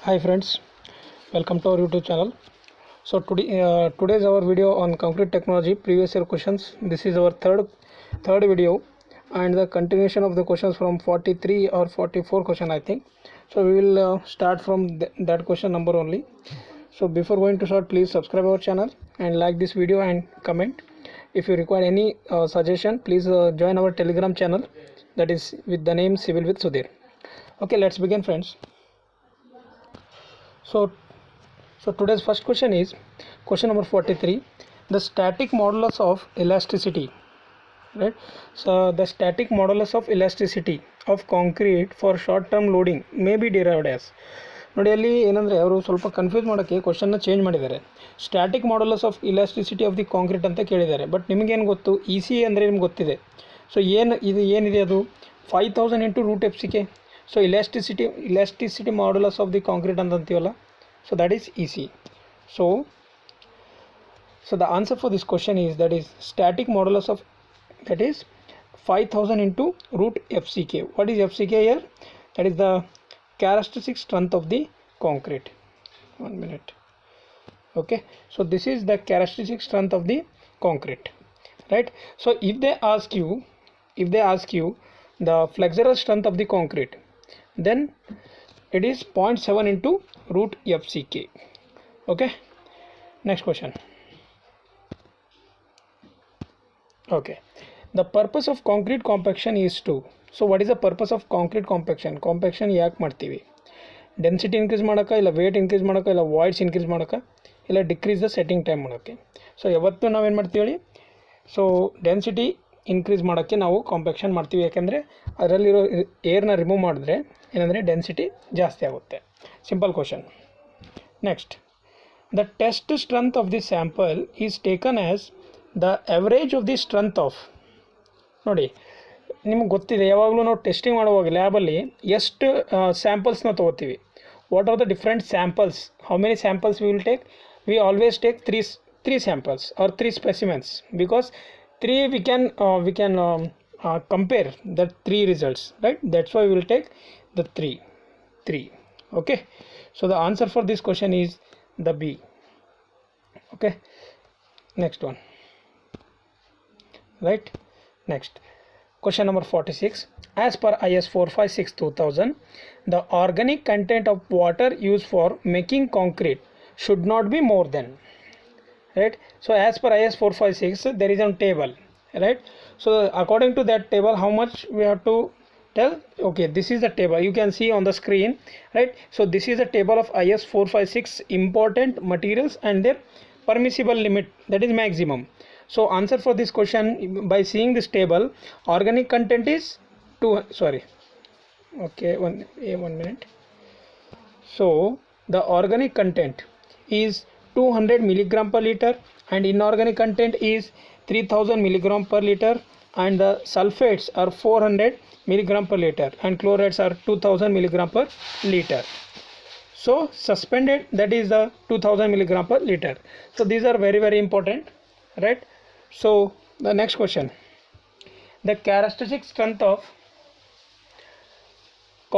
Hi friends, welcome to our YouTube channel. So today's our video on concrete technology previous year questions. This is our third video and the continuation of the questions from 43 or 44 question I think. So we will start from that question number only. So before going to start, please subscribe our channel and like this video and comment. If you require any suggestion, please join our Telegram channel, that is with the name Civil with Sudhir. Okay, let's begin friends. So today's first question is question number 43, the static modulus of elasticity, right? So the static modulus of elasticity of concrete for short term loading may be derived as. ನೋಡಿ ಅಲ್ಲಿ ಏನಂದರೆ ಅವರು ಸ್ವಲ್ಪ confuse ಮಾಡೋಕ್ಕೆ ಕ್ವಶನ್ನ change ಮಾಡಿದ್ದಾರೆ. Static modulus of elasticity of the concrete ಅಂತ ಕೇಳಿದ್ದಾರೆ. But ನಿಮಗೇನು ಗೊತ್ತು, ಇ ಸಿ ಅಂದರೆ ನಿಮ್ಗೆ ಗೊತ್ತಿದೆ. ಸೊ ಏನಿದೆ ಅದು 5000 into root F C K. So elasticity modulus of the concrete ಅಂತ ಅಂತೀವಲ್ಲ, so that is easy. So the answer for this question is, that is static modulus of, that is 5000 into root FCK. What is FCK here? That is the characteristic strength of the concrete. 1 minute. Okay, so this is the characteristic strength of the concrete, right? So if they ask you the flexural strength of the concrete, then it is 0.7 into root FCK. Okay, next question. Okay, the purpose of concrete compaction is to, so what is the purpose of concrete compaction ಯಾಕೆ ಮಾಡ್ತೀವಿ? Density increase ಮಾಡೋಕ್ಕೆ, ಇಲ್ಲ wait increase ಮಾಡೋಕ್ಕೆ, ಇಲ್ಲ voids increase ಮಾಡೋಕ್ಕೆ, ಇಲ್ಲ decrease the setting time ಮಾಡೋಕ್ಕೆ. So ಯಾವತ್ತೂ ನಾವೇನು ಮಾಡ್ತೀವಿ ಹೇಳಿ, ಸೊ ಡೆನ್ಸಿಟಿ ಇನ್ಕ್ರೀಸ್ ಮಾಡೋಕ್ಕೆ ನಾವು ಕಾಂಪ್ಯಾಕ್ಷನ್ ಮಾಡ್ತೀವಿ. ಯಾಕೆಂದರೆ ಅದರಲ್ಲಿರೋ ಏರ್ನ ರಿಮೂವ್ ಮಾಡಿದ್ರೆ ಏನಂದರೆ ಡೆನ್ಸಿಟಿ ಜಾಸ್ತಿ ಆಗುತ್ತೆ. Simple question. Next, the test strength of the sample is taken as the average of the strength of. ನೋಡಿ, ನಿಮ್ಗೆ ಗೊತ್ತಿದೆ, ಯಾವಾಗಲೂ ನಾವು ಟೆಸ್ಟಿಂಗ್ ಮಾಡುವಾಗ ಲ್ಯಾಬಲ್ಲಿ ಎಷ್ಟು ಸ್ಯಾಂಪಲ್ಸ್ನ ತೊಗೋತೀವಿ. What are the different samples, how many samples we will take? We always take three samples are 3 specimens, because 3 we can compare the 3 results, right? That's why we will take the 3. Okay, so the answer for this question is the B. Okay, next one, right? Next, question number 46, as per IS 456/2000, the organic content of water used for making concrete should not be more than, right? So as per IS 456 there is a table, right? So according to that table, how much we have to tell? Okay, this is the table you can see on the screen, right? So this is the table of IS 456 important materials and their permissible limit, that is maximum. So answer for this question, by seeing this table, organic content is one minute. So the organic content is 200 milligram per liter and inorganic content is 3000 milligram per liter, and the sulfates are 400 milligram per liter and chlorides are 2000 milligram per liter. So suspended, that is the 2000 milligram per liter. So these are very, very important, right? So the next question, the characteristic strength of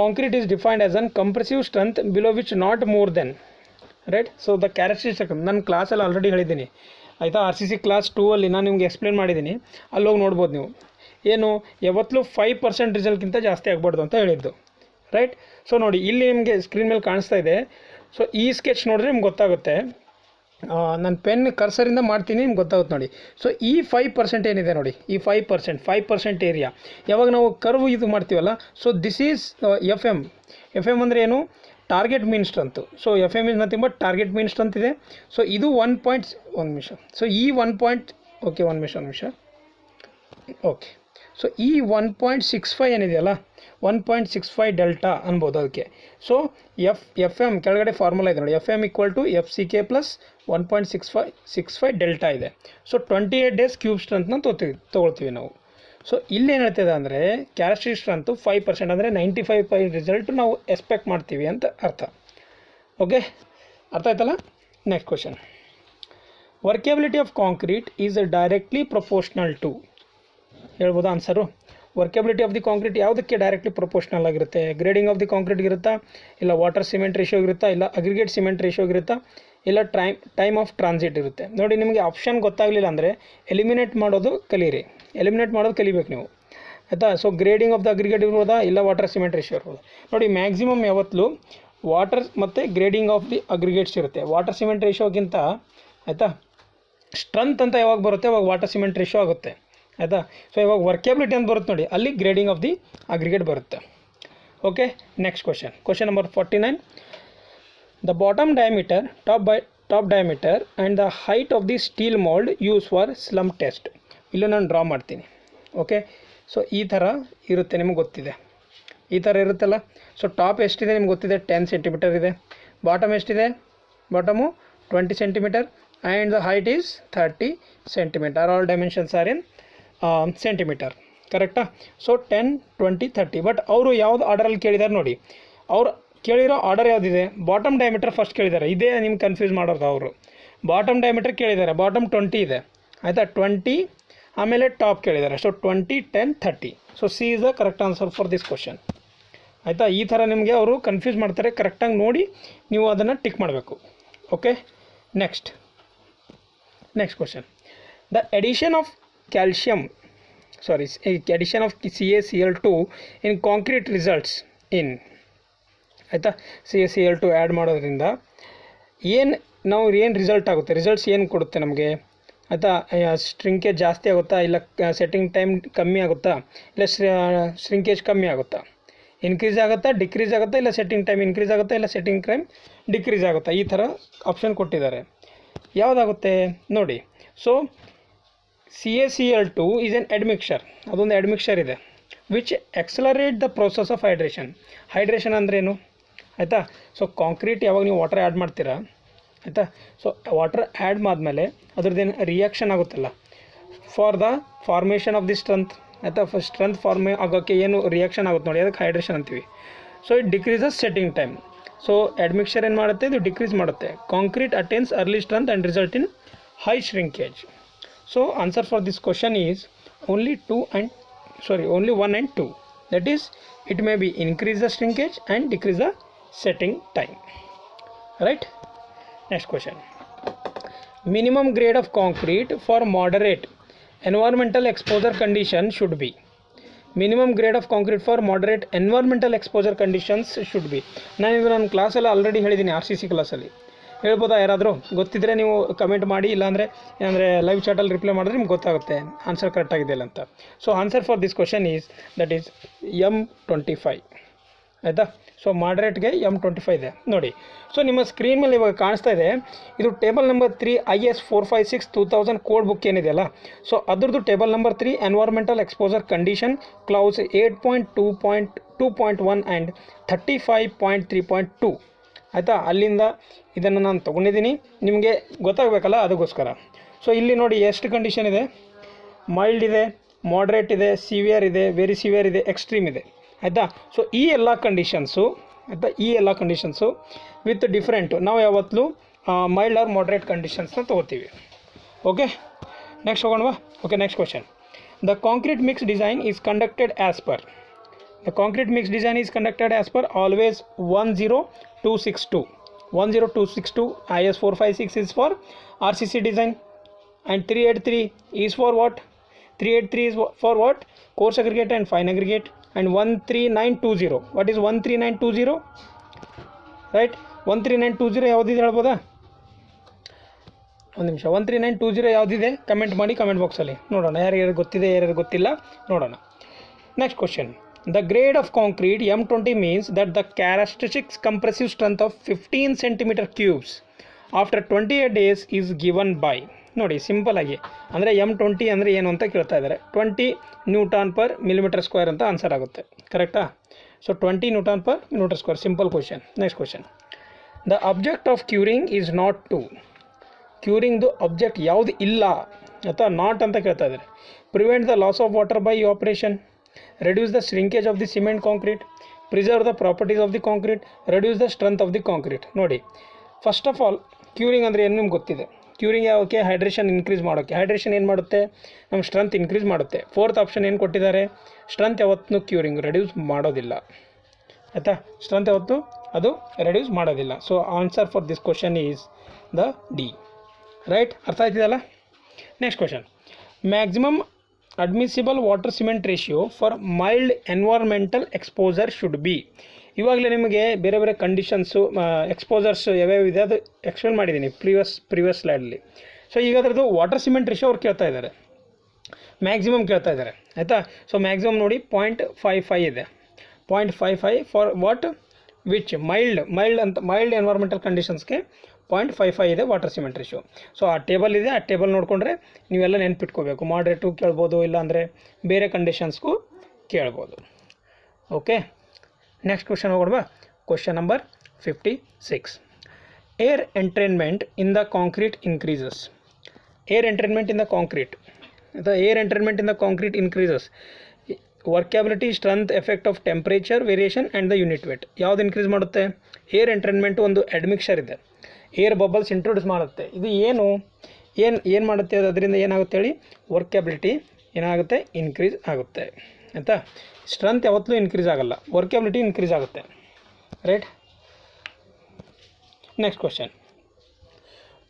concrete is defined as an compressive strength below which not more than, right? So the characteristic, ನಾನು ಕ್ಲಾಸಲ್ಲಿ already ಹೇಳಿದ್ದೀನಿ ಆಯಿತಾ, RCC class 2 ಅಲ್ಲಿ ನಾನು ನಿಮ್ಗೆ explain ಮಾಡಿದ್ದೀನಿ, ಅಲ್ಲೋಗಿ ನೋಡ್ಬೋದು ನೀವು. ಏನು, ಯಾವತ್ತೂ 5% ರಿಸಲ್ಟ್ಗಿಂತ ಜಾಸ್ತಿ ಆಗ್ಬಾರ್ದು ಅಂತ ಹೇಳಿದ್ದು, ರೈಟ್? ಸೊ ನೋಡಿ, ಇಲ್ಲಿ ನಿಮಗೆ ಸ್ಕ್ರೀನ್ ಮೇಲೆ ಕಾಣಿಸ್ತಾ ಇದೆ. ಸೊ ಈ ಸ್ಕೆಚ್ ನೋಡಿದ್ರೆ ನಿಮ್ಗೆ ಗೊತ್ತಾಗುತ್ತೆ. ನಾನು ಪೆನ್ ಕರ್ಸರಿಂದ ಮಾಡ್ತೀನಿ, ನಿಮ್ಗೆ ಗೊತ್ತಾಗುತ್ತೆ ನೋಡಿ. ಸೊ ಈ 5% ಏನಿದೆ ನೋಡಿ, ಈ 5% ಏರಿಯಾ ಯಾವಾಗ ನಾವು ಕರ್ವ್ ಇದು ಮಾಡ್ತೀವಲ್ಲ, so this is F M ಅಂದರೆ ಏನು? Target mean strength. So F M is nothing but target mean strength ಇದೆ. ಸೊ ಇದು 1 ನಿಮಿಷ. ಸೊ ಈ 1 ನಿಮಿಷ. ಓಕೆ, ಸೊ ಈ 1.65 ಏನಿದೆಯಲ್ಲ, 1.65 ಡೆಲ್ಟಾ ಅನ್ಬೋದು ಅದಕ್ಕೆ. ಸೊ ಎಫ್ ಎಮ್ ಕೆಳಗಡೆ ಫಾರ್ಮುಲಾ ಇದೆ ನೋಡಿ, F M equal to F C K plus 1.65 delta ಇದೆ. ಸೊ 28 days ಕ್ಯೂಬ್ ಸ್ಟ್ರೆಂತ್ನ ತೊಗೊಳ್ತೀವಿ ನಾವು. ಸೊ ಇಲ್ಲಿ ಏನು ಹೇಳ್ತಿದೆ ಅಂದರೆ, ಕ್ಯಾರೆಕ್ಟರಿಸ್ಟಿಕ್ ಸ್ಟ್ರೆಂತು 5% ಅಂದರೆ 95% ರಿಸಲ್ಟ್ ನಾವು ಎಕ್ಸ್ಪೆಕ್ಟ್ ಮಾಡ್ತೀವಿ ಅಂತ ಅರ್ಥ. ಓಕೆ, ಅರ್ಥ ಆಯ್ತಲ್ಲ? Next question, workability of concrete is directly proportional to, ಹೇಳ್ಬೋದು answer. Workability of the concrete ಯಾವುದಕ್ಕೆ ಡೈರೆಕ್ಟ್ಲಿ ಪ್ರೊಪೋರ್ಷನಲ್ ಆಗಿರುತ್ತೆ? ಗ್ರೇಡಿಂಗ್ ಆಫ್ ದಿ ಕಾಂಕ್ರೀಟ್ ಇರುತ್ತಾ, ಇಲ್ಲ ವಾಟರ್ ಸಿಮೆಂಟ್ ರೇಷಿಯೋ ಇರುತ್ತಾ, ಇಲ್ಲ ಅಗ್ರಿಗೇಟ್ ಸಿಮೆಂಟ್ ರೇಷಿಯೋ ಇರುತ್ತಾ, ಇಲ್ಲ ಟೈಮ್ ಆಫ್ ಟ್ರಾನ್ಸಿಟ್ ಇರುತ್ತೆ. ನೋಡಿ, ನಿಮಗೆ ಆಪ್ಷನ್ ಗೊತ್ತಾಗಲಿಲ್ಲ ಅಂದರೆ ಎಲಿಮಿನೇಟ್ ಮಾಡೋದು ಕಲೀರಿ, ಎಲಿಮಿನೇಟ್ ಮಾಡೋದು ಕಲಿಬೇಕು ನೀವು, ಆಯಿತಾ? So grading of the aggregate ಇರ್ಬೋದಾ, ಇಲ್ಲ ವಾಟರ್ ಸಿಮೆಂಟ್ ರೇಷಿಯೋ ಇರ್ಬೋದು. ನೋಡಿ, ಮ್ಯಾಕ್ಸಿಮಮ್ ಯಾವತ್ತೂ ವಾಟರ್ ಮತ್ತು ಗ್ರೇಡಿಂಗ್ ಆಫ್ ದಿ ಅಗ್ರಿಗೇಟ್ಸ್ ಇರುತ್ತೆ. ವಾಟರ್ ಸಿಮೆಂಟ್ ರೇಷಿಯೋಗಿಂತ, ಆಯಿತಾ, ಸ್ಟ್ರೆಂತ್ ಅಂತ ಯಾವಾಗ ಬರುತ್ತೆ ಅವಾಗ ವಾಟರ್ ಸಿಮೆಂಟ್ ರೇಷಿಯೋ ಆಗುತ್ತೆ, ಆಯಿತಾ? ಸೊ ಇವಾಗ ವರ್ಕೇಬಿಲಿಟಿ ಅಂತ ಬರುತ್ತೆ ನೋಡಿ, ಅಲ್ಲಿ ಗ್ರೇಡಿಂಗ್ ಆಫ್ ದಿ ಅಗ್ರಿಗೇಟ್ ಬರುತ್ತೆ. Okay, next question number 49. The bottom diameter, top diameter and the height of the steel mould use for slum test. ಇಲ್ಲೂ ನಾನು ಡ್ರಾ ಮಾಡ್ತೀನಿ. ಓಕೆ, ಸೊ ಈ ಥರ ಇರುತ್ತೆ, ನಿಮಗೆ ಗೊತ್ತಿದೆ, ಈ ಥರ ಇರುತ್ತಲ್ಲ. ಸೊ ಟಾಪ್ ಎಷ್ಟಿದೆ ನಿಮ್ಗೆ ಗೊತ್ತಿದೆ, 10 ಸೆಂಟಿಮೀಟರ್ ಇದೆ. ಬಾಟಮ್ ಎಷ್ಟಿದೆ? Bottom 20 centimetre and the height is 30 centimetre. All dimensions are in centimetre, ಕರೆಕ್ಟಾ? ಸೊ 10, 20, 30. ಬಟ್ ಅವರು ಯಾವ್ದು ಆರ್ಡರಲ್ಲಿ ಕೇಳಿದ್ದಾರೆ ನೋಡಿ, ಅವ್ರು ಕೇಳಿರೋ ಆರ್ಡರ್ ಯಾವುದಿದೆ? ಬಾಟಮ್ ಡಯಾಮೀಟರ್ ಫಸ್ಟ್ ಕೇಳಿದ್ದಾರೆ. ಇದೇ ನಿಮ್ಗೆ ಕನ್ಫ್ಯೂಸ್ ಮಾಡೋದು. ಅವರು ಬಾಟಮ್ ಡಯಾಮೀಟರ್ ಕೇಳಿದ್ದಾರೆ, ಬಾಟಮ್ 20 ಇದೆ, ಆಯಿತಾ? 20 ಆಮೇಲೆ ಟಾಪ್ ಕೇಳಿದ್ದಾರೆ. So 20, 10, 30. So C is the correct answer for this question, ಆಯಿತಾ? ಈ ಥರ ನಿಮಗೆ ಅವರು ಕನ್ಫ್ಯೂಸ್ ಮಾಡ್ತಾರೆ, ಕರೆಕ್ಟಾಗಿ ನೋಡಿ ನೀವು ಅದನ್ನು ಟಿಕ್ ಮಾಡಬೇಕು. Okay, next question. The addition of addition of CaCl2 in concrete results in, ಆಯಿತಾ? CaCl2 ಆ್ಯಡ್ ಮಾಡೋದ್ರಿಂದ ಏನು ರಿಸಲ್ಟ್ ಆಗುತ್ತೆ? ರಿಸಲ್ಟ್ಸ್ ಏನು ಕೊಡುತ್ತೆ ನಮಗೆ, ಆಯಿತಾ? ಶ್ರಿಂಕೇಜ್ ಜಾಸ್ತಿ ಆಗುತ್ತಾ, ಇಲ್ಲ ಸೆಟ್ಟಿಂಗ್ ಟೈಮ್ ಕಮ್ಮಿ ಆಗುತ್ತಾ, ಇಲ್ಲ ಶ್ರಿಂಕೇಜ್ ಕಮ್ಮಿ ಆಗುತ್ತಾ, ಇನ್ಕ್ರೀಸ್ ಆಗುತ್ತಾ, ಡಿಕ್ರೀಸ್ ಆಗುತ್ತಾ, ಇಲ್ಲ ಸೆಟ್ಟಿಂಗ್ ಟೈಮ್ ಇನ್ಕ್ರೀಸ್ ಆಗುತ್ತಾ, ಇಲ್ಲ ಸೆಟ್ಟಿಂಗ್ ಟೈಮ್ ಡಿಕ್ರೀಸ್ ಆಗುತ್ತಾ? ಈ ಥರ ಆಪ್ಷನ್ ಕೊಟ್ಟಿದ್ದಾರೆ. ಯಾವುದಾಗುತ್ತೆ ನೋಡಿ. ಸೊ CaCl2 ಈಸ್ ಎನ್ ಎಡ್ಮಿಕ್ಚರ್, ಅದೊಂದು ಎಡ್ಮಿಕ್ಚರ್ ಇದೆ, which accelerate the process of hydration. Hydration ಅಂದ್ರೇನು, ಆಯಿತಾ? ಸೊ ಕಾಂಕ್ರೀಟ್ ಯಾವಾಗ ನೀವು ವಾಟರ್ ಆ್ಯಡ್ ಮಾಡ್ತೀರಾ, ಆಯಿತಾ? ಸೊ ವಾಟರ್ ಆ್ಯಡ್ ಮಾಡಿದ್ಮೇಲೆ ಅದ್ರದ್ದೇನು ರಿಯಾಕ್ಷನ್ ಆಗುತ್ತಲ್ಲ for the formation of the strength, ಆಯಿತಾ? ಸ್ಟ್ರೆಂತ್ ಫಾರ್ಮೇ ಆಗೋಕ್ಕೆ ಏನು ರಿಯಾಕ್ಷನ್ ಆಗುತ್ತೆ ನೋಡಿ, ಅದಕ್ಕೆ ಹೈಡ್ರೇಷನ್ ಅಂತೀವಿ. So it decreases setting time. So admixture ಏನು ಮಾಡುತ್ತೆ? ಇದು ಡಿಕ್ರೀಸ್ ಮಾಡುತ್ತೆ. Concrete attains early strength and result in high shrinkage. So answer for this question is only 1 and 2. That is, it may be increase the shrinkage and decrease the setting time. Right? Next question. Minimum grade of concrete for moderate environmental exposure condition should be. Minimum grade of concrete for moderate environmental exposure conditions should be. ನಾನು ಇದು ನನ್ನ ಕ್ಲಾಸಲ್ಲಿ already ಹೇಳಿದ್ದೀನಿ, RCC ಕ್ಲಾಸಲ್ಲಿ. ಹೇಳ್ಬೋದಾ? ಯಾರಾದರೂ ಗೊತ್ತಿದ್ದರೆ ನೀವು ಕಮೆಂಟ್ ಮಾಡಿ, ಇಲ್ಲಾಂದರೆ ಲೈವ್ ಚಾಟಲ್ಲಿ ರಿಪ್ಲೈ ಮಾಡಿದ್ರೆ ನಿಮ್ಗೆ ಗೊತ್ತಾಗುತ್ತೆ ಆನ್ಸರ್ ಕರೆಕ್ಟಾಗಿದೆಯಲ್ಲ ಅಂತ. So answer for this question is that is M25, ಆಯಿತಾ? ಸೊ ಮಾಡ್ರೇಟ್ಗೆ M25 ಇದೆ ನೋಡಿ. ಸೊ ನಿಮ್ಮ ಸ್ಕ್ರೀನ್ ಮೇಲೆ ಇವಾಗ ಕಾಣಿಸ್ತಾ ಇದೆ, ಇದು table number 3 IS 456 2000 code book ಏನಿದೆಯಲ್ಲ, ಸೊ ಅದ್ರದ್ದು table number 3 environmental exposure condition clause 8.2.2.1 and 35.3.2, ಆಯಿತಾ? ಅಲ್ಲಿಂದ ಇದನ್ನು ನಾನು ತೊಗೊಂಡಿದ್ದೀನಿ, ನಿಮಗೆ ಗೊತ್ತಾಗಬೇಕಲ್ಲ, ಅದಕ್ಕೋಸ್ಕರ. ಸೊ ಇಲ್ಲಿ ನೋಡಿ ಎಷ್ಟು ಕಂಡೀಷನ್ ಇದೆ. ಮೈಲ್ಡ್ ಇದೆ, ಮಾಡ್ರೇಟ್ ಇದೆ, ಸಿವಿಯರ್ ಇದೆ, ವೆರಿ ಸಿವಿಯರ್ ಇದೆ, ಎಕ್ಸ್ಟ್ರೀಮ್ ಇದೆ, ಆಯಿತಾ? ಸೊ ಈ ಎಲ್ಲ ಕಂಡೀಷನ್ಸು, ಆಯಿತಾ? ಈ ಎಲ್ಲ ಕಂಡೀಷನ್ಸು ವಿತ್ ಡಿಫ್ರೆಂಟು ನಾವು ಯಾವತ್ತೂ ಮೈಲ್ಡ್ ಆರ್ ಮಾಡ್ರೇಟ್ ಕಂಡೀಷನ್ಸ್ನ ತೊಗೋತೀವಿ. ಓಕೆ, ನೆಕ್ಸ್ಟ್ ಹೋಗೋಣವಾ? Okay, next question. The concrete mix design is conducted as per. The concrete mix design is conducted as per always 10262. 10262 IS 456 is for RCC design, and 383 is for what? 383 is for what? Coarse aggregate and fine aggregate. And 13920, what is 13920? Right, 13920 ಯಾವುದಿದೆ ಹೇಳ್ಬೋದಾ? ಒಂದು ನಿಮಿಷ, 13920 ಯಾವುದಿದೆ comment ಮಾಡಿ, comment ಬಾಕ್ಸಲ್ಲಿ ನೋಡೋಣ, ಯಾರ್ಯಾರು ಗೊತ್ತಿದೆ ಯಾರ್ಯಾರು ಗೊತ್ತಿಲ್ಲ ನೋಡೋಣ. Next question. The grade of concrete M20 means that the characteristic compressive strength of 15 centimeter cubes after 28 days is given by. ನೋಡಿ, ಸಿಂಪಲ್ ಆಗಿ ಅಂದರೆ M20 ಅಂದರೆ ಏನು ಅಂತ ಕೇಳ್ತಾ ಇದ್ದಾರೆ. 20 Nm/mm² ಅಂತ ಆನ್ಸರ್ ಆಗುತ್ತೆ, ಕರೆಕ್ಟಾ? So 20 Nm/mm², simple question. Next question. The object of curing is not to. ಕ್ಯೂರಿಂಗ್ದು ಅಬ್ಜೆಕ್ಟ್ ಯಾವುದು ಇಲ್ಲ ಅಥವಾ ನಾಟ್ ಅಂತ ಕೇಳ್ತಾ ಇದ್ದಾರೆ. Prevent the loss of water by evaporation, reduce the shrinkage of the cement concrete, preserve the properties of the concrete, reduce the strength of the concrete. ನೋಡಿ, first of all curing ಅಂದರೆ ಏನು ನಿಮ್ಗೆ ಗೊತ್ತಿದೆ. Curing ಯಾವಕ್ಕೆ? Hydration increase ಮಾಡೋಕ್ಕೆ. Hydration ಏನು ಮಾಡುತ್ತೆ? ನಮ್ಮ strength increase ಮಾಡುತ್ತೆ. ಫೋರ್ತ್ ಆಪ್ಷನ್ ಏನು ಕೊಟ್ಟಿದ್ದಾರೆ? ಸ್ಟ್ರೆಂತ್ ಯಾವತ್ತೂ ಕ್ಯೂರಿಂಗ್ ರೆಡ್ಯೂಸ್ ಮಾಡೋದಿಲ್ಲ. ಆಯಿತಾ? ಸ್ಟ್ರೆಂತ್ ಯಾವತ್ತು ಅದು ರೆಡ್ಯೂಸ್ ಮಾಡೋದಿಲ್ಲ. So answer for this question is the D. Right? ಅರ್ಥ ಆಯ್ತಿದಲ್ಲ? Next question, maximum admissible water cement ratio for mild environmental exposure should be. ಇವಾಗಲೇ ನಿಮಗೆ ಬೇರೆ ಬೇರೆ ಕಂಡೀಷನ್ಸು ಎಕ್ಸ್ಪೋಜರ್ಸ್ ಯಾವ್ಯಾವ ಇದೆ ಅದು ಎಕ್ಸ್ಪ್ಲೇನ್ ಮಾಡಿದ್ದೀನಿ ಪ್ರೀವಿಯಸ್ ಸ್ಲೈಡಲ್ಲಿ. ಸೊ ಈಗ ಅದರದ್ದು ವಾಟರ್ ಸಿಮೆಂಟ್ ರೇಷಿಯೋ ಅವ್ರು ಕೇಳ್ತಾ ಇದ್ದಾರೆ, ಮ್ಯಾಕ್ಸಿಮಮ್ ಕೇಳ್ತಾ ಇದ್ದಾರೆ. ಆಯಿತಾ? ಸೊ ಮ್ಯಾಕ್ಸಿಮಮ್ ನೋಡಿ 0.55 ಇದೆ. 0.55 for what which mild environmental ಕಂಡೀಷನ್ಸ್ಗೆ 0.55 ಇದೆ ವಾಟರ್ ಸಿಮೆಂಟ್ ರೇಷಿಯೋ. ಸೊ ಆ ಟೇಬಲ್ ಇದೆ, ಆ ಟೇಬಲ್ ನೋಡಿಕೊಂಡ್ರೆ ನೀವೆಲ್ಲ ನೆನ್ಪಿಟ್ಕೋಬೇಕು. ಮಾಡ್ರೇಟು ಕೇಳ್ಬೋದು, ಇಲ್ಲಾಂದರೆ ಬೇರೆ ಕಂಡೀಷನ್ಸ್ಗೂ ಕೇಳ್ಬೋದು. ಓಕೆ, ನೆಕ್ಸ್ಟ್ ಕ್ವಶನ್ ಹೋಗೋಣ. Question number 56. Air entrainment in the concrete increases. Air entrainment in the concrete ಅಥವಾ air entrainment in the concrete increases workability, strength, effect of temperature variation and the unit weight. ಯಾವ್ದು increase ಮಾಡುತ್ತೆ? Air entrainment ಒಂದು admixture ಇದೆ, air bubbles introduce ಮಾಡುತ್ತೆ. ಇದು ಏನು ಮಾಡುತ್ತೆ? ಅದರಿಂದ ಏನಾಗುತ್ತೆ ಹೇಳಿ? ವರ್ಕ್ಯಾಬಿಲಿಟಿ ಏನಾಗುತ್ತೆ? ಇನ್ಕ್ರೀಸ್ ಆಗುತ್ತೆ. ಆಯಿತಾ? ಸ್ಟ್ರೆಂತ್ ಯಾವತ್ತೂ ಇನ್ಕ್ರೀಸ್ ಆಗಲ್ಲ, ವರ್ಕ್ಯಾಬಿಲಿಟಿ ಇನ್ಕ್ರೀಸ್ ಆಗುತ್ತೆ. Right? Next question,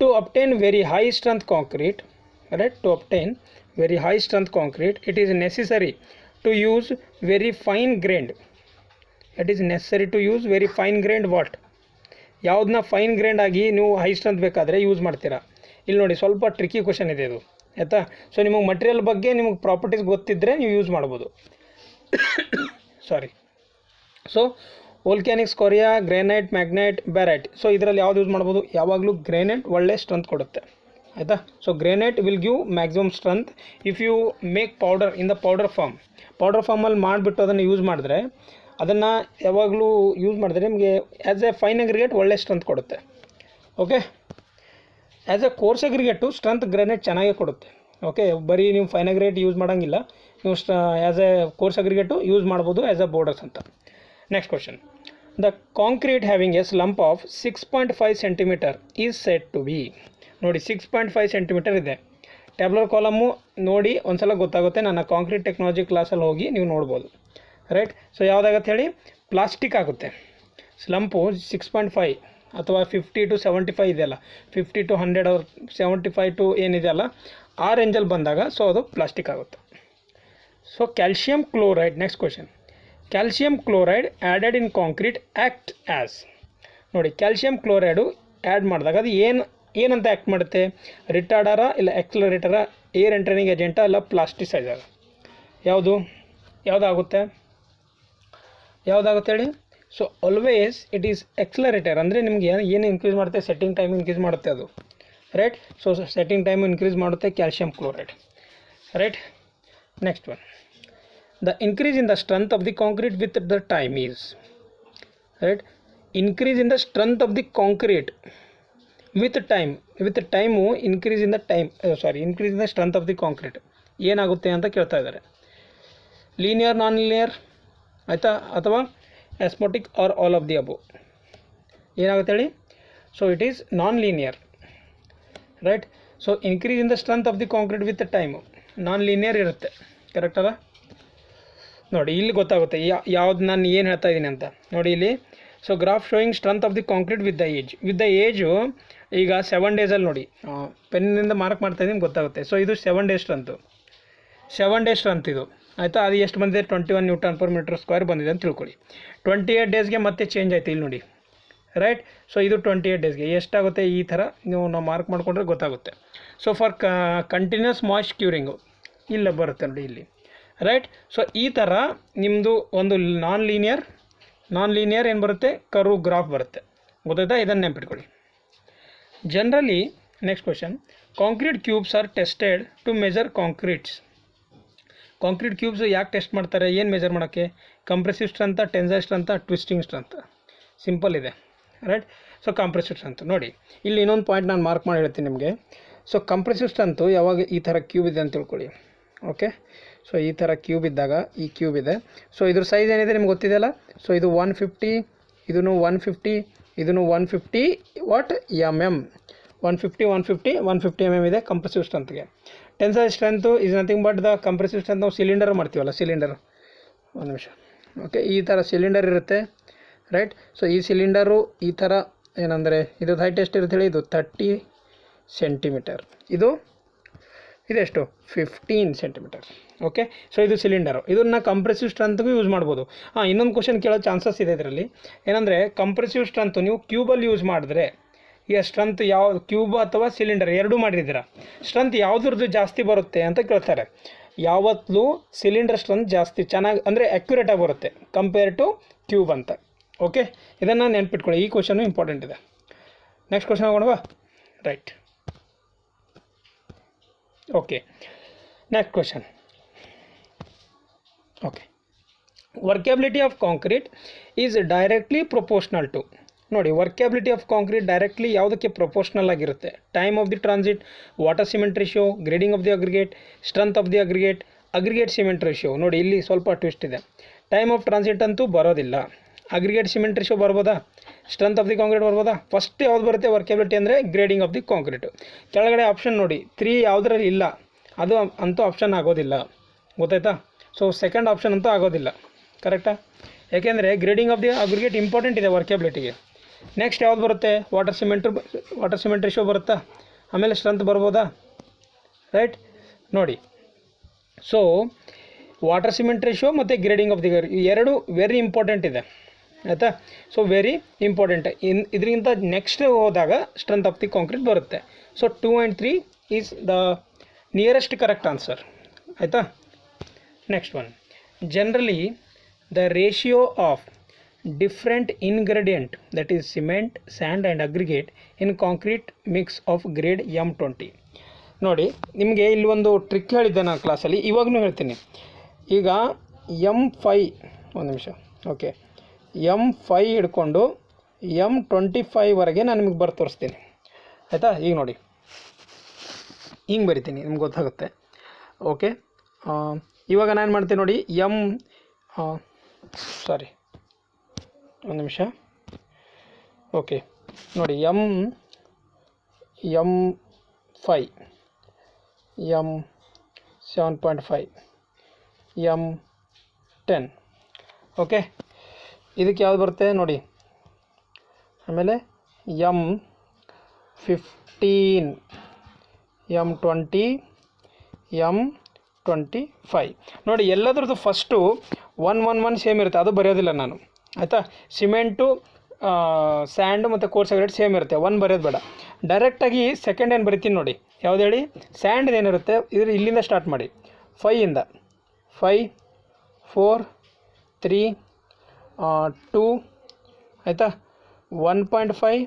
to obtain very high strength concrete, right, to obtain very high strength concrete it is necessary to use very fine grained. It is necessary to use very fine grained what? ಯಾವುದನ್ನ fine grained ಆಗಿ ನೀವು high strength ಬೇಕಾದರೆ use ಮಾಡ್ತೀರಾ? ಇಲ್ಲಿ ನೋಡಿ, ಸ್ವಲ್ಪ tricky question ಇದೆ ಇದು. ಆಯಿತಾ? ಸೊ ನಿಮಗೆ ಮಟೀರಿಯಲ್ ಬಗ್ಗೆ ನಿಮಗೆ ಪ್ರಾಪರ್ಟೀಸ್ ಗೊತ್ತಿದ್ದರೆ ನೀವು ಯೂಸ್ ಮಾಡ್ಬೋದು. Sorry. So volcanic scoria, granite, magnetite, barite. So ಇದರಲ್ಲಿ ಯಾವ್ದು ಯೂಸ್ ಮಾಡ್ಬೋದು? ಯಾವಾಗಲೂ ಗ್ರಾನೈಟ್ ಒಳ್ಳೆ ಸ್ಟ್ರೆಂತ್ ಕೊಡುತ್ತೆ. ಆಯಿತಾ? So granite will give maximum strength if you make powder in the powder ಫಾರ್ಮಲ್ಲಿ ಮಾಡಿಬಿಟ್ಟು ಅದನ್ನು ಯೂಸ್ ಮಾಡಿದ್ರೆ, ಅದನ್ನು ಯಾವಾಗಲೂ ಯೂಸ್ ಮಾಡಿದ್ರೆ ನಿಮಗೆ ಆ್ಯಸ್ ಎ ಫೈನ್ ಅಗ್ರಿಗೇಟ್ ಒಳ್ಳೆ ಸ್ಟ್ರೆಂತ್ ಕೊಡುತ್ತೆ. Okay, as a coarse aggregate strength granite ಚೆನ್ನಾಗೇ ಕೊಡುತ್ತೆ. ಓಕೆ, ಬರೀ ನೀವು ಫೈನ್ ಅಗ್ರಿಗೇಟ್ ಯೂಸ್ ಮಾಡೋಂಗಿಲ್ಲ, ನೀವು as a coarse aggregate use ಮಾಡ್ಬೋದು ಆ್ಯಸ್ ಎ ಬೋರ್ಡರ್ಸ್ ಅಂತ. Next question, the concrete having a slump of 6.5 cm is said to be. ನೋಡಿ 6.5 cm ಇದೆ. ಟ್ಯಾಬ್ಲರ್ ಕಾಲಮು ನೋಡಿ ಒಂದ್ಸಲ ಗೊತ್ತಾಗುತ್ತೆ. ನನ್ನ ಕಾಂಕ್ರೀಟ್ ಟೆಕ್ನಾಲಜಿ ಕ್ಲಾಸಲ್ಲಿ ಹೋಗಿ ನೀವು ನೋಡ್ಬೋದು. ರೈಟ್? ಸೊ ಯಾವುದಾಗತ್ತೆ ಹೇಳಿ? ಪ್ಲಾಸ್ಟಿಕ್ ಆಗುತ್ತೆ. ಸ್ಲಂಪು 6.5 ಅಥವಾ 50 to 75 ಇದೆಯಲ್ಲ, 50 to 100 or 75 to ಏನಿದೆಯಲ್ಲ ಆ ರೇಂಜಲ್ಲಿ ಬಂದಾಗ ಸೊ ಅದು ಪ್ಲಾಸ್ಟಿಕ್ ಆಗುತ್ತೆ. So calcium chloride, next question, calcium chloride added ಇನ್ ಕಾಂಕ್ರೀಟ್ ಆ್ಯಕ್ಟ್ ಆ್ಯಸ್. ನೋಡಿ ಕ್ಯಾಲ್ಶಿಯಂ ಕ್ಲೋರೈಡು ಆ್ಯಡ್ ಮಾಡಿದಾಗ ಅದು ಏನಂತ ಆ್ಯಕ್ಟ್ ಮಾಡುತ್ತೆ? ರಿಟಾರ್ಡರ ಇಲ್ಲ ಎಕ್ಸಲರೇಟರ, ಏರ್ ಎಂಟ್ರೈನಿಂಗ್ ಏಜೆಂಟ ಇಲ್ಲ ಪ್ಲಾಸ್ಟಿಸೈಸರ್? ಯಾವುದಾಗುತ್ತೆ ಹೇಳಿ? So always it is accelerator. ಅಂದರೆ ನಿಮ್ಗೆ ಏನು ಇನ್ಕ್ರೀಸ್ ಮಾಡುತ್ತೆ? ಸೆಟ್ಟಿಂಗ್ ಟೈಮ್ ಇನ್ಕ್ರೀಸ್ ಮಾಡುತ್ತೆ ಅದು. Right? So setting time increase ಮಾಡುತ್ತೆ calcium chloride. Right? Next one, the increase in the strength of the concrete with the time is. Right? Increase in the strength of the concrete with time increase in the strength of the concrete ಏನಾಗುತ್ತೆ ಅಂತ ಕೇಳ್ತಾ ಇದ್ದಾರೆ. Linear, non linear, ಆಯಿತಾ? ಅಥವಾ osmotic or all of the above? ಏನಾಗುತ್ತೆ ಹೇಳಿ? So it is non linear. Right? So increase in the strength of the concrete with time non linear ಇರುತ್ತೆ. Correct ಅಲ್ಲ? ನೋಡಿ ಇಲ್ಲಿ ಗೊತ್ತಾಗುತ್ತೆ ಯಾವ್ದು ನಾನು ಏನು ಹೇಳ್ತಾ ಇದ್ದೀನಿ ಅಂತ. ನೋಡಿ ಇಲ್ಲಿ, so graph showing strength of the concrete with the age ಈಗ 7 daysಲ್ಲಿ ನೋಡಿ, ಪೆನ್ನಿಂದ ಮಾರ್ಕ್ ಮಾಡ್ತಾ ಇದ್ದೀನಿ ಗೊತ್ತಾಗುತ್ತೆ. ಸೊ ಇದು 7 days ಸ್ಟ್ರೆಂತ್ ಇದು. ಆಯಿತಾ? ಅದು ಎಷ್ಟು ಬಂದಿದೆ? 21 Nm/m² ಬಂದಿದೆ ಅಂತ ತಿಳ್ಕೊಳ್ಳಿ. 28 daysಗೆ ಮತ್ತೆ ಚೇಂಜ್ ಆಯಿತು ಇಲ್ಲಿ ನೋಡಿ. ರೈಟ್? ಸೊ ಇದು 28 daysಗೆ ಎಷ್ಟಾಗುತ್ತೆ? ಈ ಥರ ನಾವು ಮಾರ್ಕ್ ಮಾಡಿಕೊಂಡ್ರೆ ಗೊತ್ತಾಗುತ್ತೆ. ಸೊ ಫಾರ್ ಕಂಟಿನ್ಯೂಸ್ ಮಾಯ್ಸ್ಟ್ ಕ್ಯೂರಿಂಗು ಇಲ್ಲ ಬರುತ್ತೆ ನೋಡಿ ಇಲ್ಲಿ. ರೈಟ್? ಸೊ ಈ ಥರ ನಿಮ್ಮದು ಒಂದು ನಾನ್ ಲೀನಿಯರ್ ಏನು ಬರುತ್ತೆ? ಕರ್ವ್ ಗ್ರಾಫ್ ಬರುತ್ತೆ. ಗೊತ್ತಾಯ್ತಾ? ಇದನ್ನು ನೆನಪಿಟ್ಕೊಳ್ಳಿ. Generally, next question, concrete cubes are tested to measure concrete cubes ಯಾಕೆ ಟೆಸ್ಟ್ ಮಾಡ್ತಾರೆ? ಏನು ಮೆಜರ್ ಮಾಡೋಕ್ಕೆ? Compressive strength, tensile strength, twisting strength? Simple ಇದೆ. ರೈಟ್? ಸೊ ಕಂಪ್ರೆಸಿವ್ ಸ್ಟ್ರೆಂತ್ ನೋಡಿ ಇಲ್ಲಿ ಇನ್ನೊಂದು ಪಾಯಿಂಟ್ ನಾನು ಮಾರ್ಕ್ ಮಾಡಿ ಹೇಳ್ತೀನಿ ನಿಮಗೆ. ಸೊ ಕಂಪ್ರೆಸಿವ್ ಸ್ಟ್ರೆಂತು ಯಾವಾಗ ಈ ಥರ ಕ್ಯೂಬ್ ಇದೆ ಅಂತ ತಿಳ್ಕೊಳ್ಳಿ. ಓಕೆ, ಸೊ ಈ ಥರ ಕ್ಯೂಬ್ ಇದ್ದಾಗ ಈ ಕ್ಯೂಬ್ ಇದೆ. ಸೊ ಇದ್ರ ಸೈಜ್ ಏನಿದೆ ನಿಮ್ಗೆ ಗೊತ್ತಿದೆಯಲ್ಲ. ಸೊ ಇದು 150, ಇದೂ 150, ಇದೂ 150 ವಾಟ್ mm. 150 mm ಇದೆ ಕಂಪ್ರೆಸಿವ್ ಸ್ಟ್ರೆಂತ್ಗೆ. Tensile strength is nothing but the compressive strength. ನಾವು ಸಿಲಿಂಡರ್ ಮಾಡ್ತೀವಲ್ಲ, ಸಿಲಿಂಡರ್, ಒಂದು ನಿಮಿಷ, ಓಕೆ, ಈ ಥರ ಸಿಲಿಂಡರ್ ಇರುತ್ತೆ, ರೈಟ್. ಸೊ ಈ ಸಿಲಿಂಡರು ಈ ಥರ ಏನಂದರೆ ಇದು ಹೈಟ್ ಎಷ್ಟು ಇರುತ್ತೆ ಹೇಳಿ, ಇದು 30 ಸೆಂಟಿಮೀಟರ್, ಇದೆಷ್ಟು 15 ಸೆಂಟಿಮೀಟರ್. ಓಕೆ, ಸೊ ಇದು ಸಿಲಿಂಡರು, ಇದನ್ನು ಕಂಪ್ರೆಸಿವ್ ಸ್ಟ್ರೆಂತ್ಗೂ ಯೂಸ್ ಮಾಡ್ಬೋದು. ಇನ್ನೊಂದು ಕ್ವಶನ್ ಕೇಳೋ ಚಾನ್ಸಸ್ ಇದೆ ಇದರಲ್ಲಿ. ಏನಂದರೆ ಕಂಪ್ರೆಸಿವ್ ಸ್ಟ್ರೆಂತು ನೀವು ಕ್ಯೂಬಲ್ಲಿ ಯೂಸ್ ಮಾಡಿದ್ರೆ ಈಗ ಸ್ಟ್ರೆಂತ್ ಯಾವ ಕ್ಯೂಬ್ ಅಥವಾ ಸಿಲಿಂಡರ್ ಎರಡೂ ಮಾಡಿದ್ದೀರಾ, ಸ್ಟ್ರೆಂತ್ ಯಾವುದ್ರದ್ದು ಜಾಸ್ತಿ ಬರುತ್ತೆ ಅಂತ ಕೇಳ್ತಾರೆ. ಯಾವತ್ತೂ ಸಿಲಿಂಡರ್ ಸ್ಟ್ರೆಂತ್ ಜಾಸ್ತಿ ಚೆನ್ನಾಗಿ ಅಂದರೆ ಅಕ್ಯುರೇಟಾಗಿ ಬರುತ್ತೆ ಕಂಪೇರ್ ಟು ಕ್ಯೂಬ್ ಅಂತ. ಓಕೆ, ಇದನ್ನು ನೆನ್ಪಿಟ್ಕೊಳ್ಳಿ, ಈ ಕ್ವಶನು ಇಂಪಾರ್ಟೆಂಟ್ ಇದೆ. ನೆಕ್ಸ್ಟ್ ಕ್ವಶನ್ ಹೋಗೋಣವಾ, right. Okay, next question. Okay, workability of concrete is directly proportional to, ನೋಡಿ ವರ್ಕೇಬಿಲಿಟಿ ಆಫ್ ಕಾಂಕ್ರೀಟ್ ಡೈರೆಕ್ಟ್ಲಿ ಯಾವುದಕ್ಕೆ ಪ್ರೊಪೋರ್ಷನಲ್ ಆಗಿರುತ್ತೆ? Time of the transit, water cement ratio, grading of the aggregate, strength of the aggregate cement ratio. ನೋಡಿ ಇಲ್ಲಿ ಸ್ವಲ್ಪ twist ಇದೆ. Time of transit ಅಂತೂ ಬರೋದಿಲ್ಲ, aggregate cement ratio ಬರ್ಬೋದಾ, ಸ್ಟ್ರೆಂತ್ ಆಫ್ ದಿ ಕಾಂಕ್ರೀಟ್ ಬರ್ಬೋದಾ? ಫಸ್ಟ್ ಯಾವ್ದು ಬರುತ್ತೆ ವರ್ಕೇಬಿಲಿಟಿ ಅಂದರೆ ಗ್ರೇಡಿಂಗ್ ಆಫ್ ದಿ ಕಾಂಕ್ರೀಟು. ಕೆಳಗಡೆ ಆಪ್ಷನ್ ನೋಡಿ 3 ಯಾವುದರಲ್ಲಿ ಇಲ್ಲ, ಅದು ಅಂತೂ ಆಪ್ಷನ್ ಆಗೋದಿಲ್ಲ, ಗೊತ್ತಾಯ್ತಾ? ಸೊ ಸೆಕೆಂಡ್ ಆಪ್ಷನ್ ಅಂತೂ ಆಗೋದಿಲ್ಲ, ಕರೆಕ್ಟಾ? ಯಾಕೆಂದರೆ grading of the aggregate important ಇದೆ ವರ್ಕೇಬಿಲಿಟಿಗೆ. ನೆಕ್ಸ್ಟ್ ಯಾವ್ದು ಬರುತ್ತೆ? ವಾಟರ್ ಸಿಮೆಂಟ್ ರೇಷಿಯೋ ಬರುತ್ತಾ? ಆಮೇಲೆ ಸ್ಟ್ರೆಂತ್ ಬರ್ಬೋದಾ? ರೈಟ್, ನೋಡಿ. ಸೊ ವಾಟರ್ ಸಿಮೆಂಟ್ ರೇಷಿಯೋ ಮತ್ತು ಗ್ರೇಡಿಂಗ್ ಆಫ್ ದಿ ಎರಡು ವೆರಿ ಇಂಪಾರ್ಟೆಂಟ್ ಇದೆ, ಆಯಿತಾ? So very important. ಇದರಿಂದ ನೆಕ್ಸ್ಟ್ ಹೋದಾಗ ಸ್ಟ್ರೆಂತ್ ಆಫ್ ದಿ ಕಾಂಕ್ರೀಟ್ ಬರುತ್ತೆ. So 2 and 3 is the nearest correct answer, ಆಯಿತಾ? Next one. Generally the ratio of different ingredient, that is cement, sand and aggregate in concrete mix of grade M20. ನೋಡಿ, ನಿಮಗೆ ಇಲ್ಲಿ ಒಂದು trick ಹೇಳಿದ್ದೆ ನಾನು ಕ್ಲಾಸಲ್ಲಿ, ಇವಾಗಲೂ ಹೇಳ್ತೀನಿ. ಈಗ M5, ಒಂದು ನಿಮಿಷ, ಓಕೆ, M5 ಹಿಡ್ಕೊಂಡು M25ವರೆಗೆ ನಾನು ನಿಮಗೆ ಬರ್ದು ತೋರಿಸ್ತೀನಿ, ಆಯಿತಾ? ಈಗ ನೋಡಿ, ಹಿಂಗೆ ಬರಿತೀನಿ, ನಿಮ್ಗೆ ಗೊತ್ತಾಗುತ್ತೆ. ಓಕೆ, ಇವಾಗ ನಾನು ಮಾಡ್ತೀನಿ ನೋಡಿ, ಒಂದು ನಿಮಿಷ, ಓಕೆ, ನೋಡಿ M5, M7.5, M10, ಓಕೆ, ಇದಕ್ಕೆ ಯಾವ್ದು ಬರುತ್ತೆ ನೋಡಿ. ಆಮೇಲೆ M15, M20, M25. ನೋಡಿ, ಎಲ್ಲದ್ರದ್ದು ಫಸ್ಟು 1 ಸೇಮ್ ಇರುತ್ತೆ, ಅದು ಬರೆಯೋದಿಲ್ಲ ನಾನು, ಆಯಿತಾ? ಸಿಮೆಂಟು, ಸ್ಯಾಂಡು ಮತ್ತು ಕೋರ್ಸ್ ಅಗ್ರಿಗೇಟ್ ಸೇಮ್ ಇರುತ್ತೆ, 1 ಬರೆಯೋದು ಬೇಡ. ಡೈರೆಕ್ಟಾಗಿ ಸೆಕೆಂಡ್ ಏನು ಬರಿತೀನಿ ನೋಡಿ, ಯಾವ್ದು ಹೇಳಿ? ಸ್ಯಾಂಡ್ ಏನಿರುತ್ತೆ ಇಲ್ಲಿಂದ ಸ್ಟಾರ್ಟ್ ಮಾಡಿ, 5ಇಂದ 5, 4, 3, 2, ಆಯಿತಾ? 1.5,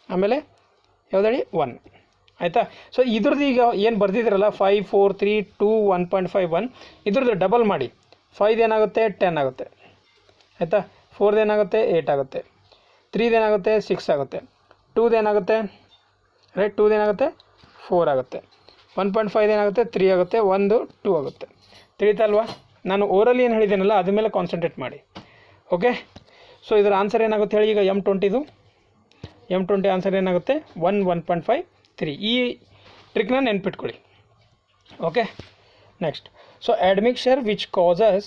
ಆಮೇಲೆ ಯಾವ್ದು ಹೇಳಿ? 1, ಆಯಿತಾ? ಸೊ ಇದ್ರದ್ದು ಈಗ ಏನು ಬರ್ದಿದ್ದೀರಲ್ಲ 5, 4, 3, 2, 1.5, 1, ಇದ್ರದ್ದು ಡಬಲ್ ಮಾಡಿ. 5 ಏನಾಗುತ್ತೆ? 10 ಆಗುತ್ತೆ, ಆಯಿತಾ? 4 ಏನಾಗುತ್ತೆ? 8 ಆಗುತ್ತೆ. 3 ಏನಾಗುತ್ತೆ? 6 ಆಗುತ್ತೆ. 2 ಏನಾಗುತ್ತೆ? ರೈಟ್, 2 ಏನಾಗುತ್ತೆ? 4 ಆಗುತ್ತೆ. 1.5 ಏನಾಗುತ್ತೆ? 3 ಆಗುತ್ತೆ. 1 2 ಆಗುತ್ತೆ. ತಿಳಿತಲ್ವಾ? ನಾನು ಓರಲಿ ಏನು ಹೇಳಿದ್ದೇನಲ್ಲ ಅದ್ರ ಮೇಲೆ ಕಾನ್ಸಂಟ್ರೇಟ್ ಮಾಡಿ, ಓಕೆ? ಸೊ ಇದರ ಆನ್ಸರ್ ಏನಾಗುತ್ತೆ ಹೇಳಿ? ಈಗ M20 ಆನ್ಸರ್ ಏನಾಗುತ್ತೆ? 1, 1.5, 3. ಈ ಟ್ರಿಕ್ನ ನೆನ್ಪಿಟ್ಕೊಳ್ಳಿ, okay? Next. So admixture which causes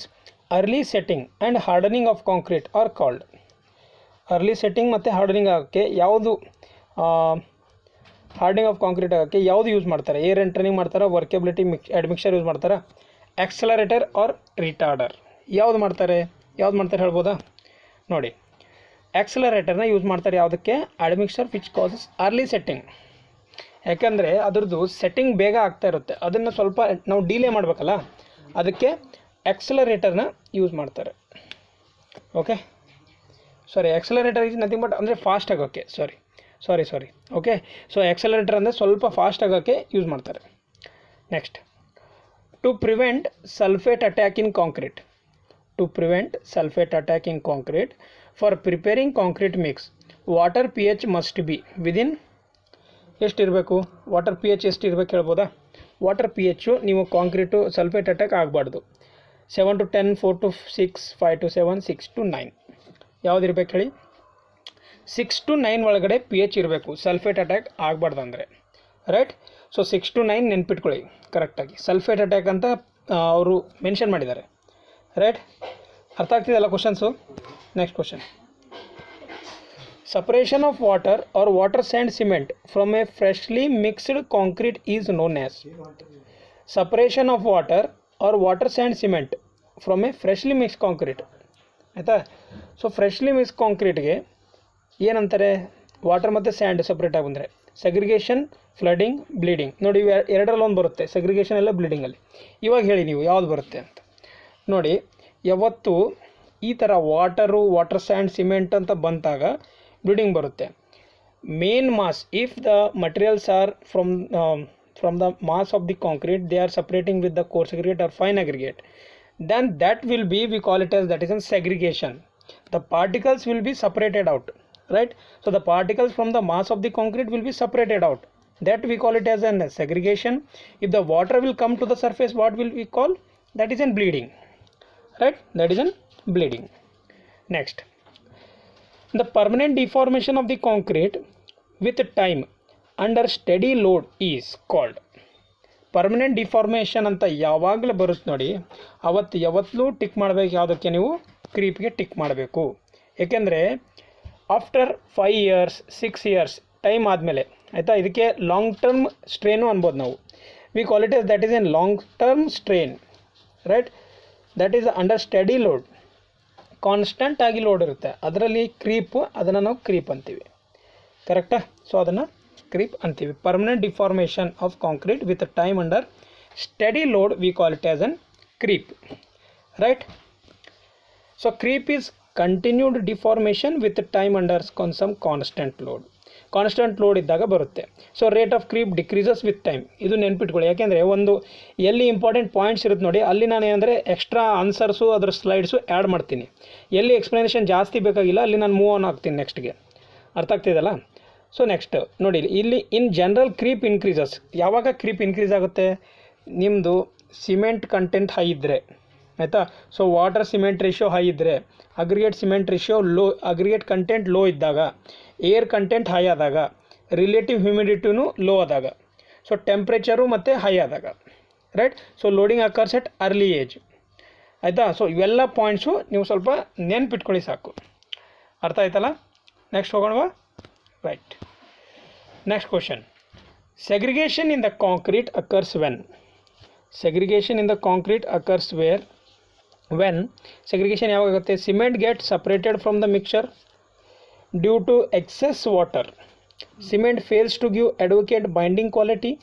early setting and hardening of concrete are called. Early setting ಮತ್ತು ಹಾರ್ಡನಿಂಗ್ ಆಗೋಕ್ಕೆ ಯಾವುದು, ಹಾರ್ಡನಿಂಗ್ ಆಫ್ ಕಾಂಕ್ರೀಟ್ ಆಗೋಕ್ಕೆ ಯಾವುದು ಯೂಸ್ ಮಾಡ್ತಾರೆ? ಏರ್ ಎಂಟ್ರನಿಂಗ್ ಮಾಡ್ತಾರೆ, ವರ್ಕೆಬಿಲಿಟಿ ಅಡ್ಮಿಕ್ಸರ್ ಯೂಸ್ ಮಾಡ್ತಾರೆ, ಆಕ್ಸಲರೇಟರ್ ಆರ್ ರಿಟಾರ್ಡರ್? ಯಾವ್ದು ಮಾಡ್ತಾರೆ ಹೇಳ್ಬೋದಾ? ನೋಡಿ, ಆಕ್ಸಲರೇಟರ್ನ ಯೂಸ್ ಮಾಡ್ತಾರೆ ಯಾವುದಕ್ಕೆ? ಅಡ್ಮಿಕ್ಸರ್ ವಿಚ್ ಕಾಸಸ್ ಅರ್ಲಿ ಸೆಟ್ಟಿಂಗ್. ಯಾಕಂದರೆ ಅದರದ್ದು ಸೆಟ್ಟಿಂಗ್ ಬೇಗ ಆಗ್ತಾ ಇರುತ್ತೆ, ಅದನ್ನು ಸ್ವಲ್ಪ ನಾವು ಡಿಲೇ ಮಾಡಬೇಕಲ್ಲ, ಅದಕ್ಕೆ ಆಕ್ಸಲರೇಟರ್ನ ಯೂಸ್ ಮಾಡ್ತಾರೆ, okay? Sorry, accelerator is nothing but ಅಂದರೆ ಫಾಸ್ಟ್ ಆಗೋಕ್ಕೆ, ಸಾರಿ, ಓಕೆ? ಸೊ ಆಕ್ಸಲರೇಟರ್ ಅಂದರೆ ಸ್ವಲ್ಪ ಫಾಸ್ಟ್ ಆಗೋಕ್ಕೆ ಯೂಸ್ ಮಾಡ್ತಾರೆ. Next, to prevent sulphate attack in concrete, for preparing concrete mix, water pH must be within ಎಷ್ಟಿರಬೇಕು? ವಾಟರ್ pH ಎಷ್ಟಿರಬೇಕು ಹೇಳ್ಬೋದಾ? ವಾಟರ್ pH ನೀವು ಕಾಂಕ್ರೀಟು ಸಲ್ಫೇಟ್ ಅಟ್ಯಾಕ್ ಆಗಬಾರ್ದು. 7 to 10, 4 to 6, 5 to 7, 6 to 9. ಯಾವುದಿರ್ಬೇಕು ಹೇಳಿ? 6 to 9 ಒಳಗಡೆ ಪಿ ಎಚ್ ಇರಬೇಕು, sulphate attack ಆಗಬಾರ್ದು ಅಂದರೆ, ರೈಟ್. ಸೊ 6 to 9 ನೆನ್ಪಿಟ್ಕೊಳ್ಳಿ ಕರೆಕ್ಟಾಗಿ. ಸಲ್ಫೇಟ್ ಅಟ್ಯಾಕ್ ಅಂತ ಅವರು ಮೆನ್ಷನ್ ಮಾಡಿದ್ದಾರೆ, ರೈಟ್. ಅರ್ಥ ಆಗ್ತಿದೆಯಲ್ಲ questions. Next question, separation of water or water sand cement from a freshly mixed concrete is known as. separation of water or water sand cement from a freshly mixed concrete, ಆಯಿತಾ. So freshly mix ಕಾಂಕ್ರೀಟ್ಗೆ ಏನಂತಾರೆ, water ಮತ್ತು and ಸಪ್ರೇಟಾಗಿ ಬಂದರೆ segregation, flooding, bleeding. ನೋಡಿ ಇವು ಎರಡರಲ್ಲಿ ಒಂದು ಬರುತ್ತೆ, ಸೆಗ್ರಿಗೇಷನ್ ಎಲ್ಲ ಬ್ಲೀಡಿಂಗಲ್ಲಿ. ಇವಾಗ ಹೇಳಿ ನೀವು ಯಾವ್ದು ಬರುತ್ತೆ ಅಂತ ನೋಡಿ. ಯಾವತ್ತು ಈ ಥರ ವಾಟರ್ ಸ್ಯಾಂಡ್ ಸಿಮೆಂಟ್ ಅಂತ ಬಂದಾಗ ಬ್ಲೀಡಿಂಗ್ ಬರುತ್ತೆ. Main mass, if the materials are from the mass of the concrete, they are separating with the coarse aggregate are fine aggregate, then that will be, we call it as, that is in segregation. The particles will be separated out, right. So the particles from the mass of the concrete will be separated out, that we call it as an segregation. If the water will come to the surface, what will we call, that is in bleeding, right, that is in bleeding. Next, the permanent deformation of the concrete with time under steady load is called. Permanent deformation ಅಂತ ಯಾವಾಗಲೂ ಬರುತ್ತೆ ನೋಡಿ, ಯಾವತ್ತೂ tick ಮಾಡಬೇಕು. ಯಾವುದಕ್ಕೆ ನೀವು ಕ್ರೀಪ್ಗೆ tick ಮಾಡಬೇಕು. ಏಕೆಂದರೆ ಆಫ್ಟರ್ 5 years 6 years ಟೈಮ್ ಆದಮೇಲೆ, ಆಯಿತಾ, ಇದಕ್ಕೆ ಲಾಂಗ್ ಟರ್ಮ್ ಸ್ಟ್ರೇನು ಅನ್ಬೋದು ನಾವು. We call it yes that is N long term strain, right. That is under study load, constant ಆಗಿ ಲೋಡ್ ಇರುತ್ತೆ ಅದರಲ್ಲಿ. ಕ್ರೀಪ್, ಅದನ್ನು ನಾವು ಕ್ರೀಪ್ ಅಂತೀವಿ, ಕರೆಕ್ಟಾ. ಸೊ ಅದನ್ನು creep ಅಂತೀವಿ. permanent deformation of concrete with time under steady load, we call it as an creep, right. So creep is continued deformation with time under some constant load. Constant load ಇದ್ದಾಗ ಬರುತ್ತೆ. So rate of creep decreases with time. ಇದು ನೆನ್ಪಿಟ್ಕೊಳ್ಳಿ, ಯಾಕೆಂದರೆ ಒಂದು ಎಲ್ಲಿ important points ಇರುತ್ತೆ ನೋಡಿ, ಅಲ್ಲಿ ನಾನು ಏನಂದರೆ ಎಕ್ಸ್ಟ್ರಾ ಆನ್ಸರ್ಸು ಅದರ ಸ್ಲೈಡ್ಸು ಆ್ಯಡ್ ಮಾಡ್ತೀನಿ. ಎಲ್ಲಿ ಎಕ್ಸ್ಪ್ಲನೇಷನ್ ಜಾಸ್ತಿ ಬೇಕಾಗಿಲ್ಲ ಅಲ್ಲಿ ನಾನು ಮೂವ್ ಆನ್ ಆಗ್ತೀನಿ ನೆಕ್ಸ್ಟ್ಗೆ. ಅರ್ಥ ಆಗ್ತಿದೆಯಲ್ಲ. ಸೊ ನೆಕ್ಸ್ಟ್ ನೋಡಿ, ಇಲ್ಲಿ ಇನ್ ಜನರಲ್ ಕ್ರೀಪ್ ಇನ್ಕ್ರೀಸಸ್. ಯಾವಾಗ ಕ್ರೀಪ್ ಇನ್ಕ್ರೀಸ್ ಆಗುತ್ತೆ, ನಿಮ್ಮದು ಸಿಮೆಂಟ್ ಕಂಟೆಂಟ್ ಹೈ ಇದ್ದರೆ, ಆಯಿತಾ. So water cement ratio high ಇದ್ದರೆ, aggregate cement ratio low, aggregate content low ಇದ್ದಾಗ, ಏರ್ ಕಂಟೆಂಟ್ ಹೈ ಆದಾಗ, ರಿಲೇಟಿವ್ ಹ್ಯೂಮಿಡಿಟಿನೂ ಲೋ ಆದಾಗ, ಸೊ ಟೆಂಪ್ರೇಚರು ಮತ್ತು ಹೈ ಆದಾಗ, right. So loading occurs at early age, ಆಯಿತಾ. ಸೊ ಇವೆಲ್ಲ ಪಾಯಿಂಟ್ಸು ನೀವು ಸ್ವಲ್ಪ ನೆನ್ಪಿಟ್ಕೊಳ್ಳಿ ಸಾಕು. ಅರ್ಥ ಆಯ್ತಲ್ಲ. ನೆಕ್ಸ್ಟ್ ಹೋಗೋಣವಾ. Right. Next question, segregation in the concrete occurs when. segregation in the concrete occurs where, when segregation ಯಾವಾಗುತ್ತೆ, cement gets separated from the mixture due to excess water, cement fails to give adequate binding quality,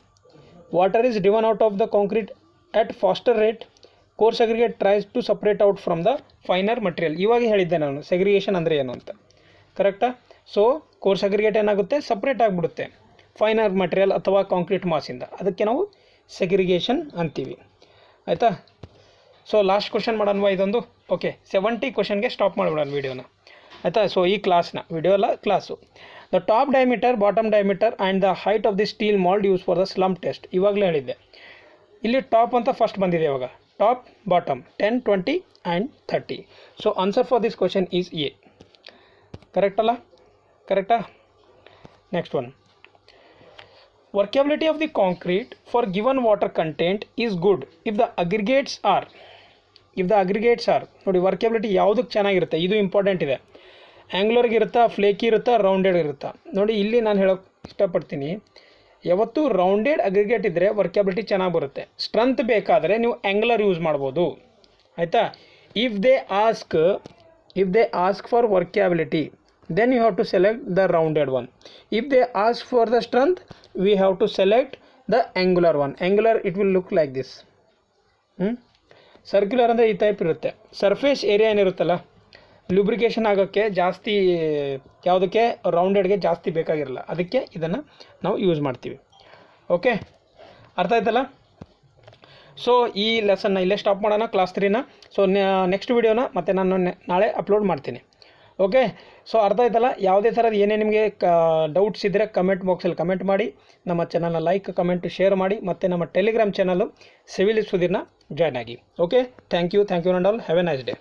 water is driven out of the concrete at faster rate, coarse aggregate tries to separate out from the finer material. ಇವಾಗ ಹೇಳಿದ್ದೆ ನಾನು segregation ಅಂದರೆ ಏನು ಅಂತ, ಕರೆಕ್ಟಾ. So course aggregate ಏನಾಗುತ್ತೆ, separate ಆಗಿಬಿಡುತ್ತೆ finer material ಅಥವಾ ಕಾಂಕ್ರೀಟ್ ಮಾಸಿಂದ, ಅದಕ್ಕೆ ನಾವು ಸೆಗ್ರಿಗೇಷನ್ ಅಂತೀವಿ, ಆಯಿತಾ. ಸೊ ಲಾಸ್ಟ್ ಕ್ವಶನ್ ಮಾಡೋಣ ಇದೊಂದು. ಓಕೆ, 70 ಕ್ವಶನ್ಗೆ ಸ್ಟಾಪ್ ಮಾಡಿಬಿಡೋಣ ವೀಡಿಯೋನ, ಆಯಿತಾ. ಸೊ ಈ ಕ್ಲಾಸ್ನ ವಿಡಿಯೋ ಅಲ್ಲ, class. The top diameter, bottom diameter and the height of the steel mould use for the slump test. ಇವಾಗಲೇ ಹೇಳಿದ್ದೆ. ಇಲ್ಲಿ ಟಾಪ್ ಅಂತ ಫಸ್ಟ್ ಬಂದಿದೆ ಇವಾಗ, top bottom 10, 20 and 30. So answer for this question is A. Correct ಅಲ್ಲ, ಕರೆಕ್ಟಾ. Next one, workability of the concrete for given water content is good if the aggregates are, ನೋಡಿ ವರ್ಕಬಿಲಿಟಿ ಯಾವುದಕ್ಕೆ ಚೆನ್ನಾಗಿರುತ್ತೆ, ಇದು ಇಂಪಾರ್ಟೆಂಟ್ ಇದೆ. ಆ್ಯಂಗ್ಯುಲರ್ಗೆ ಇರುತ್ತಾ, ಫ್ಲೇಕಿ ಇರುತ್ತಾ, ರೌಂಡೆಡ್ ಇರುತ್ತಾ. ನೋಡಿ ಇಲ್ಲಿ ನಾನು ಹೇಳೋಕ್ಕೆ ಇಷ್ಟಪಡ್ತೀನಿ, ಯಾವತ್ತು ರೌಂಡೆಡ್ ಅಗ್ರಿಗೇಟ್ ಇದ್ದರೆ ವರ್ಕಬಿಲಿಟಿ ಚೆನ್ನಾಗಿ ಬರುತ್ತೆ. ಸ್ಟ್ರೆಂತ್ ಬೇಕಾದರೆ ನೀವು ಆ್ಯಂಗ್ಯುಲರ್ ಯೂಸ್ ಮಾಡ್ಬೋದು, ಆಯಿತಾ. If they ask for ವರ್ಕಬಿಲಿಟಿ, then you have to select the rounded one. If they ask for the strength, we have to select the angular one. Angular, it will look like this. Circular ಅಂದರೆ ಈ type ಇರುತ್ತೆ. Surface area ಏನಿರುತ್ತಲ್ಲ, ಲುಬ್ರಿಕೇಷನ್ ಆಗೋಕ್ಕೆ ಜಾಸ್ತಿ, ಯಾವುದಕ್ಕೆ, ರೌಂಡೆಡ್ಗೆ ಜಾಸ್ತಿ ಬೇಕಾಗಿರಲ್ಲ, ಅದಕ್ಕೆ ಇದನ್ನು ನಾವು ಯೂಸ್ ಮಾಡ್ತೀವಿ. ಓಕೆ, ಅರ್ಥ ಆಯ್ತಲ್ಲ. ಸೊ ಈ ಲೆಸನ್ನ ಇಲ್ಲೇ ಸ್ಟಾಪ್ ಮಾಡೋಣ, ಕ್ಲಾಸ್ 3ನ. ಸೊ ನೆಕ್ಸ್ಟ್ ವೀಡಿಯೋನ ಮತ್ತೆ ನಾನು ನಾಳೆ ಅಪ್ಲೋಡ್ ಮಾಡ್ತೀನಿ. ಓಕೆ, ಸೊ ಅರ್ಥ ಆಯ್ತಲ್ಲ. ಯಾವುದೇ ಥರದ ಏನೇ ನಿಮಗೆ ಡೌಟ್ಸ್ ಇದ್ದರೆ ಕಮೆಂಟ್ ಬಾಕ್ಸಲ್ಲಿ ಕಮೆಂಟ್ ಮಾಡಿ, ನಮ್ಮ ಚಾನಲ್ನ ಲೈಕ್, ಕಮೆಂಟ್, ಶೇರ್ ಮಾಡಿ, ಮತ್ತು ನಮ್ಮ ಟೆಲಿಗ್ರಾಮ್ ಚಾನಲ್ಲು ಸಿವಿಲ್ ಸುಧೀರ್ನ ಜಾಯ್ನ್ ಆಗಿ. Okay, thank you and all. Have a nice day.